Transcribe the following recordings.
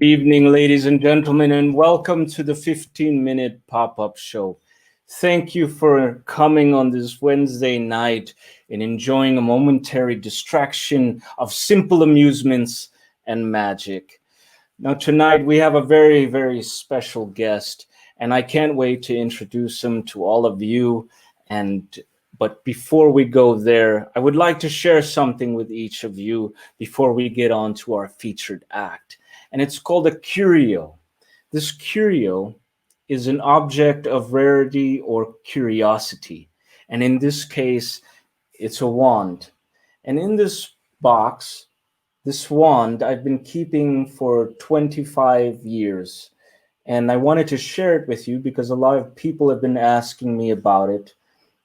Evening, ladies and gentlemen, and welcome to the 15-minute pop-up show. Thank you for coming on this Wednesday night and enjoying a momentary distraction of simple amusements and magic. Now, tonight we have a very, very special guest, and I can't wait to introduce him to all of you. But before we go there, I would like to share something with each of you before we get on to our featured act. And it's called a curio. This curio is an object of rarity or curiosity. And in this case, it's a wand. And in this box, this wand I've been keeping for 25 years. And I wanted to share it with you because a lot of people have been asking me about it.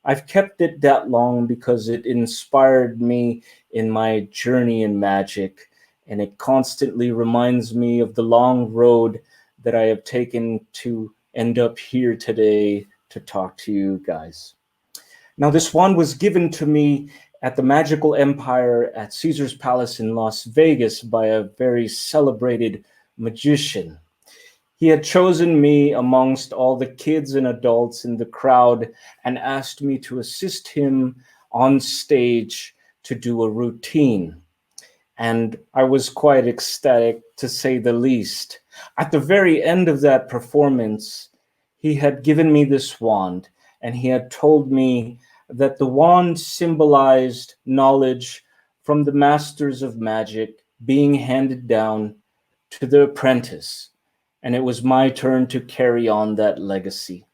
I've kept it that long because it inspired me in my journey in magic. And it constantly reminds me of the long road that I have taken to end up here today to talk to you guys. Now, this wand was given to me at the Magical Empire at Caesar's Palace in Las Vegas by a very celebrated magician. He had chosen me amongst all the kids and adults in the crowd and asked me to assist him on stage to do a routine. and I was quite ecstatic, to say the least. At the very end of that performance, he had given me this wand, and he had told me that the wand symbolized knowledge from the masters of magic being handed down to the apprentice, and it was my turn to carry on that legacy.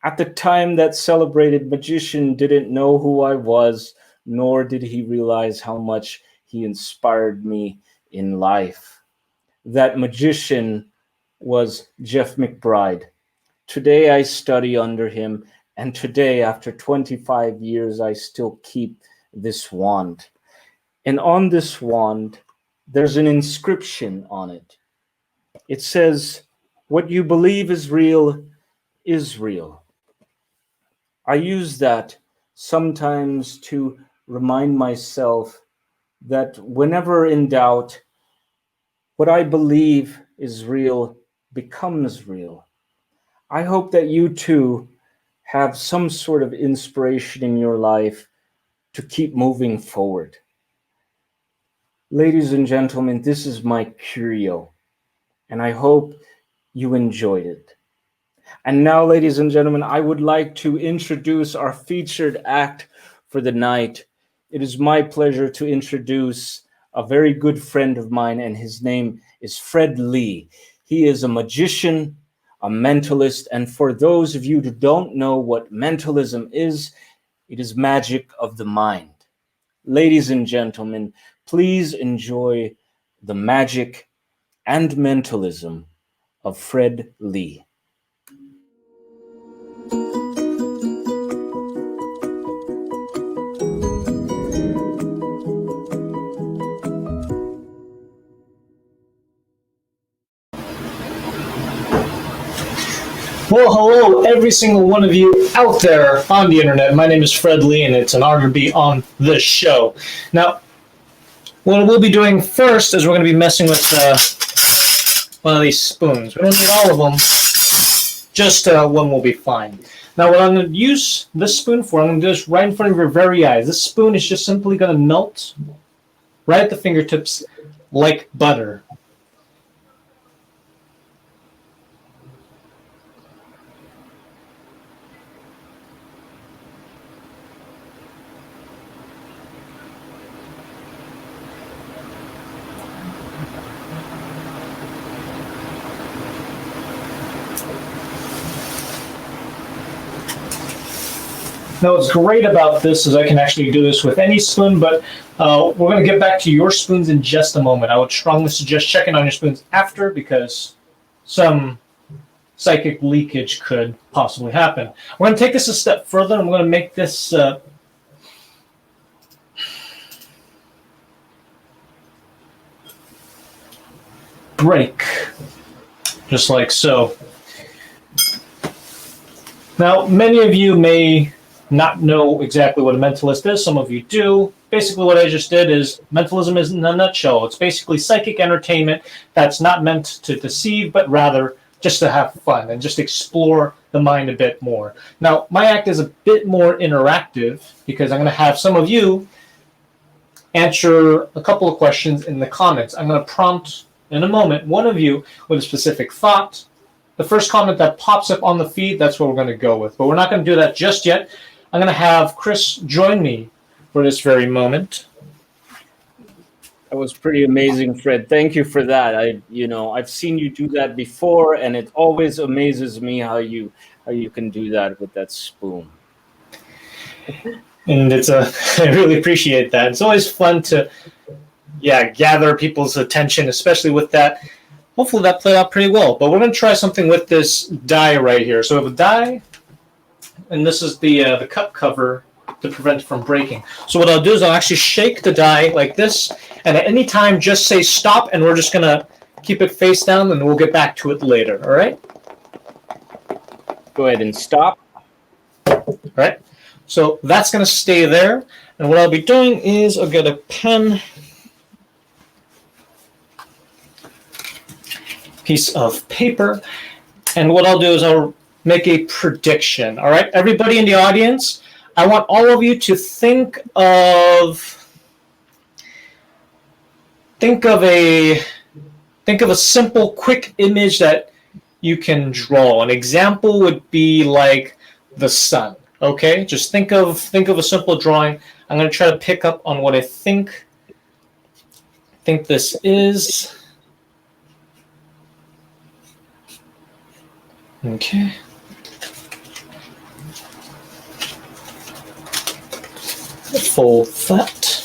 At the time, that celebrated magician didn't know who I was, nor did he realize how much he inspired me in life. That magician was Jeff McBride. Today I study under him, and today, after 25 years, I still keep this wand. And on this wand, there's an inscription on it. It says, "What you believe is real is real." I use that sometimes to remind myself that whenever in doubt, what I believe is real becomes real. I hope that you too have some sort of inspiration in your life to keep moving forward. Ladies and gentlemen, this is my curio, and I hope you enjoyed it. And now, ladies and gentlemen, I would like to introduce our featured act for the night. It is my pleasure to introduce a very good friend of mine, and his name is Fred Lee. He is a magician, a mentalist, and for those of you who don't know what mentalism is, it is magic of the mind. Ladies and gentlemen, please enjoy the magic and mentalism of Fred Lee. Well, hello, every single one of you out there on the internet. My name is Fred Lee, and it's an honor to be on this show. Now, what we'll be doing first is we're going to be messing with one of these spoons. We don't need all of them, just one will be fine. Now, what I'm going to use this spoon for, I'm going to do this right in front of your very eyes. This spoon is just simply going to melt right at the fingertips like butter. Now, what's great about this is I can actually do this with any spoon, but we're going to get back to your spoons in just a moment. I would strongly suggest checking on your spoons after, because some psychic leakage could possibly happen. We're going to take this a step further, and we're going to make this break, just like so. Now, many of you may not know exactly what a mentalist is. Some of you do. Basically, what I just did is mentalism is in a nutshell. It's basically psychic entertainment that's not meant to deceive, but rather just to have fun and just explore the mind a bit more. Now, my act is a bit more interactive because I'm going to have some of you answer a couple of questions in the comments. I'm going to prompt in a moment one of you with a specific thought. The first comment that pops up on the feed, that's what we're going to go with. But we're not going to do that just yet. I'm going to have Chris join me for this very moment. That was pretty amazing, Fred. Thank you for that. I've seen you do that before, and it always amazes me how you can do that with that spoon. And I really appreciate that. It's always fun to gather people's attention, especially with that. Hopefully that played out pretty well. But we're going to try something with this die right here. So we have a die, and this is the cup cover to prevent it from breaking. So what I'll do is I'll actually shake the die like this, and at any time just say stop, and we're just going to keep it face down, and we'll get back to it later, all right? Go ahead and stop. All right. So that's going to stay there, and what I'll be doing is I'll get a pen, piece of paper, and what I'll do is I'll make a prediction. All right, everybody in the audience, I want all of you to think of think of a simple, quick image that you can draw. An example would be like the sun. Okay, just think of a simple drawing. I'm going to try to pick up on what I think this is. Okay. Fold that.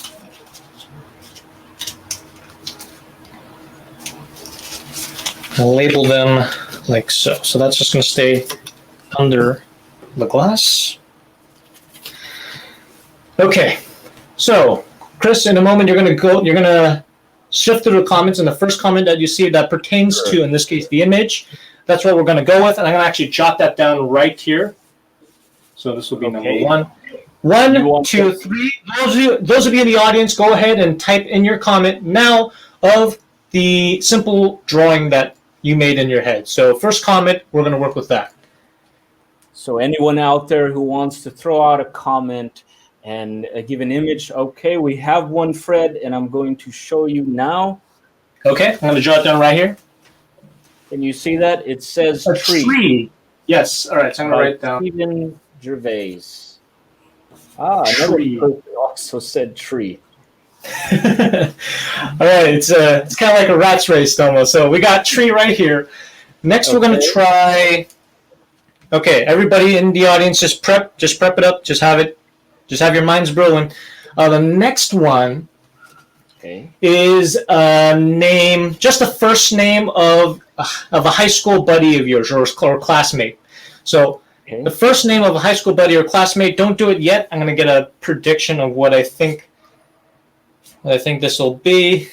I'll label them like so. So that's just going to stay under the glass. Okay. So, Chris, in a moment you're going to shift through the comments, and the first comment that you see that pertains to, in this case, the image, that's what we're going to go with, and I'm going to actually jot that down right here. So this will be number one. 1, 2, 3. Those of you in the audience, go ahead and type in your comment now of the simple drawing that you made in your head. So first comment, we're going to work with that. So anyone out there who wants to throw out a comment and give an image, okay, we have one, Fred, and I'm going to show you now. Okay, I'm going to jot it down right here. Can you see that? It says a tree. Tree. Yes, all right, so I'm going to write it down. Stephen Gervais. Another person also said tree. All right, it's kind of like a rat's race almost. So we got tree right here. Next, we're going to try. Okay, everybody in the audience, just prep it up. Just have your minds brewing. The next one is a name, just the first name of a high school buddy of yours or classmate. So. Okay. The first name of a high school buddy or classmate. Don't do it yet. I'm going to get a prediction of what I think this will be.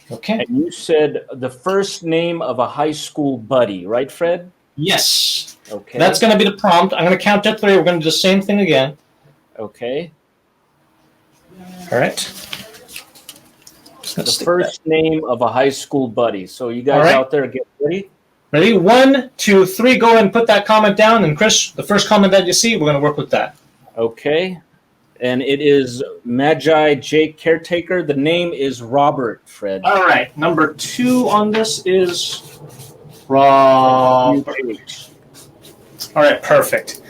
Okay. And you said the first name of a high school buddy, right, Fred? Yes. Okay. That's going to be the prompt. I'm going to count to 3. We're going to do the same thing again. Okay. All right. The first name of a high school buddy. So you guys out there, get ready. Ready? 1, 2, 3. Go ahead and put that comment down. And Chris, the first comment that you see, we're going to work with that. Okay. And it is Magi Jake Caretaker. The name is Robert, Fred. All right. Number 2 on this is Robert. All right. Perfect.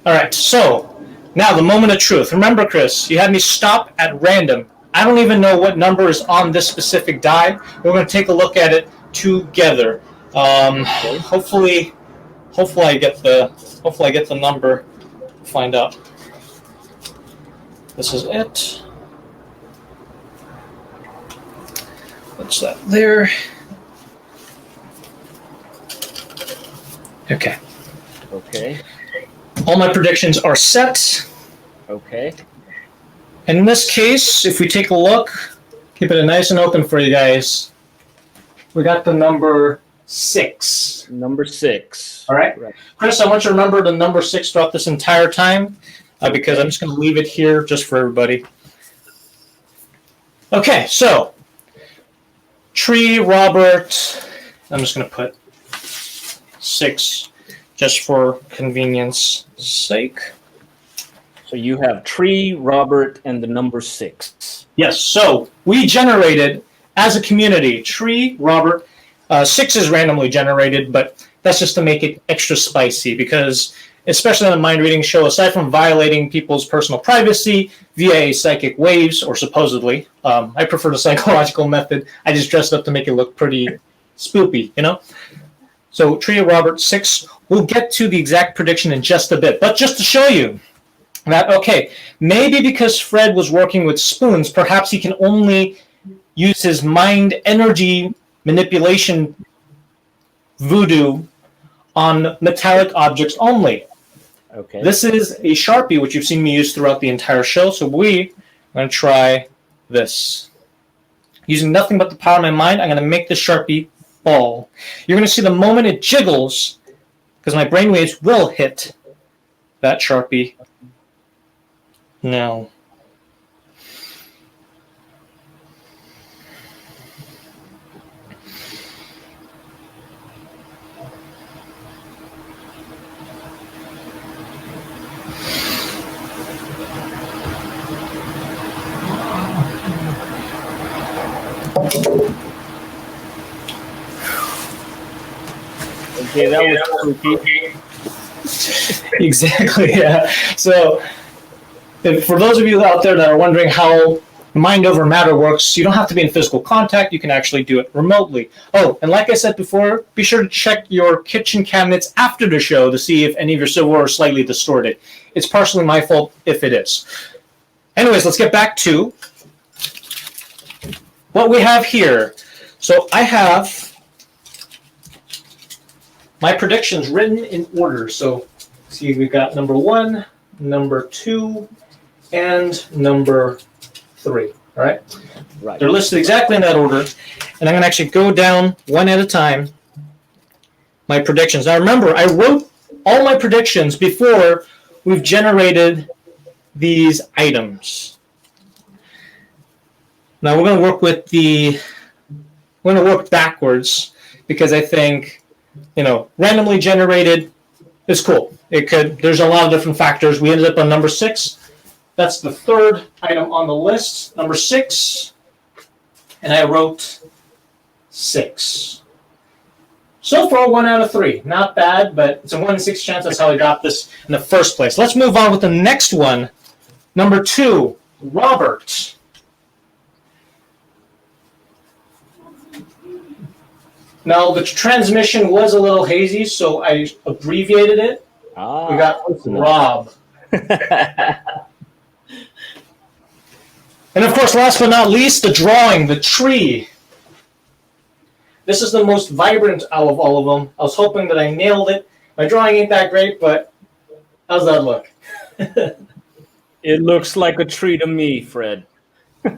All right. So now the moment of truth. Remember, Chris, you had me stop at random. I don't even know what number is on this specific die. We're going to take a look at it together. Hopefully I get the number. Find out. This is it. What's that there? Okay. Okay. All my predictions are set. Okay. And in this case, if we take a look, keep it nice and open for you guys. We got the number 6. Number 6. All right. Chris, I want you to remember the number 6 throughout this entire time because I'm just going to leave it here just for everybody. Okay, so Tree, Robert. I'm just going to put 6 just for convenience sake. So you have Tree, Robert, and the number 6. Yes, so we generated, as a community, Tree, Robert, 6 is randomly generated, but that's just to make it extra spicy because, especially on a mind reading show, aside from violating people's personal privacy via psychic waves, or supposedly, I prefer the psychological method. I just dressed up to make it look pretty spoopy, you know? So Tree, Robert, 6. We'll get to the exact prediction in just a bit, but just to show you that, okay, maybe because Fred was working with spoons, perhaps he can only use his mind energy manipulation voodoo on metallic objects only. Okay. This is a Sharpie, which you've seen me use throughout the entire show, so we are going to try this. Using nothing but the power of my mind, I'm going to make the Sharpie fall. You're going to see the moment it jiggles, because my brainwaves will hit that Sharpie now. Okay, that was spooky. Exactly, yeah. So, for those of you out there that are wondering how mind over matter works, you don't have to be in physical contact. You can actually do it remotely. Oh, and like I said before, be sure to check your kitchen cabinets after the show to see if any of your silverware are slightly distorted. It's partially my fault if it is. Anyways, let's get back to what we have here. So I have my predictions written in order. So see, we've got number 1, number 2, and number 3. All right? Right. They're listed exactly in that order. And I'm going to actually go down one at a time, my predictions. Now remember, I wrote all my predictions before we've generated these items. Now we're going to work with we're going to work backwards because I think, randomly generated is cool. There's a lot of different factors. We ended up on number 6. That's the third item on the list, number 6. And I wrote 6. So far, 1 out of 3. Not bad, but it's a 1 in 6 chance. That's how I got this in the first place. Let's move on with the next one. Number 2, Robert. Now, the transmission was a little hazy, so I abbreviated it. We got Rob. And of course, last but not least, the drawing, the tree. This is the most vibrant out of all of them. I was hoping that I nailed it. My drawing ain't that great, but how's that look? It looks like a tree to me, Fred. All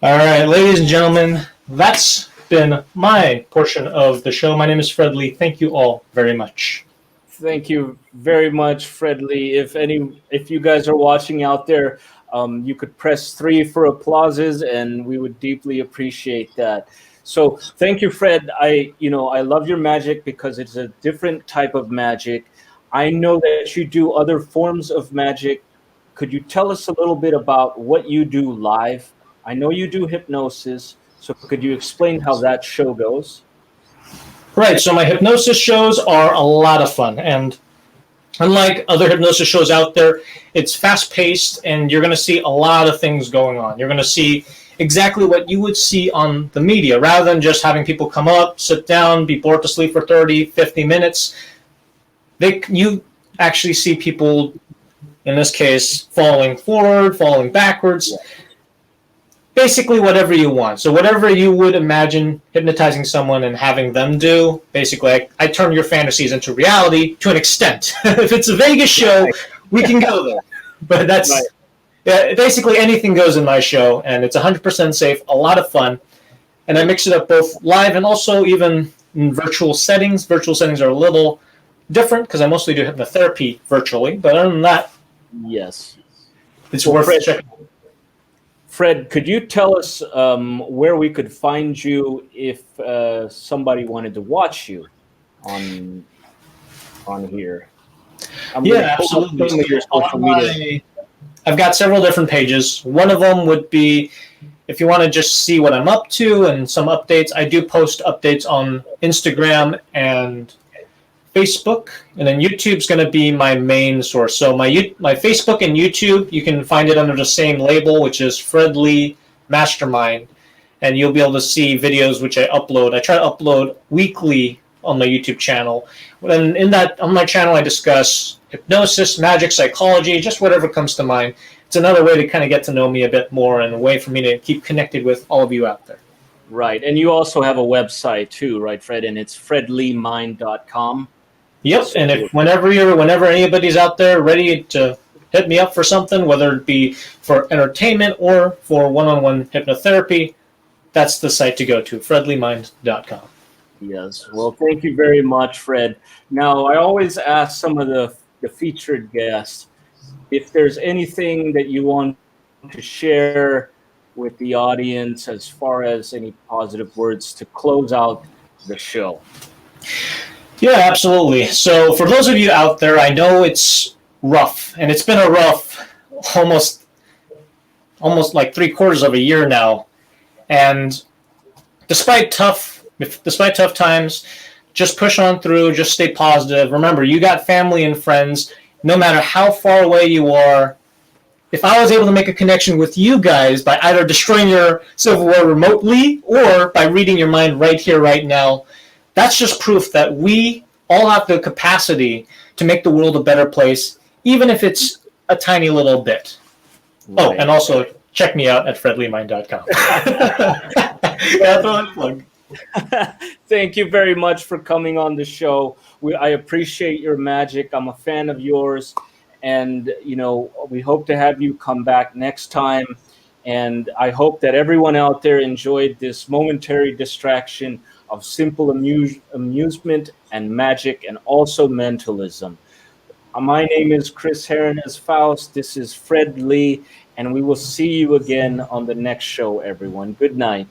right, ladies and gentlemen, that's been my portion of the show. My name is Fred Lee. Thank you all very much. Thank you very much, Fred Lee. If you guys are watching out there, you could press 3 for applauses, and we would deeply appreciate that. So thank you, Fred. I love your magic because it's a different type of magic. I know that you do other forms of magic. Could you tell us a little bit about what you do live? I know you do hypnosis, so could you explain how that show goes? Right, so my hypnosis shows are a lot of fun, and unlike other hypnosis shows out there, it's fast-paced, and you're going to see a lot of things going on. You're going to see exactly what you would see on the media, rather than just having people come up, sit down, be bored to sleep for 30, 50 minutes. You actually see people, in this case, falling forward, falling backwards, basically whatever you want. So whatever you would imagine hypnotizing someone and having them do, basically I turn your fantasies into reality to an extent. If it's a Vegas show, we can go there. But that's basically anything goes in my show, and it's 100% safe, a lot of fun. And I mix it up both live and also even in virtual settings. Virtual settings are a little different because I mostly do hypnotherapy virtually. But other than that, yes, it's worth checking. Fred, could you tell us where we could find you if somebody wanted to watch you on here? Yeah, absolutely. Your social media. I've got several different pages. One of them would be if you want to just see what I'm up to and some updates. I do post updates on Instagram and Facebook, and then YouTube's going to be my main source. So my Facebook and YouTube, you can find it under the same label, which is Fred Lee Mastermind, and you'll be able to see videos which I upload. I try to upload weekly on my YouTube channel. And on my channel, I discuss hypnosis, magic, psychology, just whatever comes to mind. It's another way to kind of get to know me a bit more and a way for me to keep connected with all of you out there. Right, and you also have a website too, right, Fred? And it's fredleemind.com. Yep, and whenever anybody's out there ready to hit me up for something, whether it be for entertainment or for one-on-one hypnotherapy, that's the site to go to, fredleemind.com. Yes, well, thank you very much, Fred. Now, I always ask some of the featured guests if there's anything that you want to share with the audience as far as any positive words to close out the show. Yeah, absolutely. So for those of you out there, I know it's rough, and it's been a rough almost like 3/4 of a year now. And despite tough times, just push on through, just stay positive. Remember, you got family and friends, no matter how far away you are. If I was able to make a connection with you guys by either destroying your Civil War remotely or by reading your mind right here, right now, that's just proof that we all have the capacity to make the world a better place, even if it's a tiny little bit. Right. Oh, and also check me out at fredleemind.com. Yeah, throw a plug. Thank you very much for coming on the show. I appreciate your magic. I'm a fan of yours. And, we hope to have you come back next time. And I hope that everyone out there enjoyed this momentary distraction of simple amusement and magic and also mentalism. My name is Chris Herren as Faust. This is Fred Lee. And we will see you again on the next show, everyone. Good night.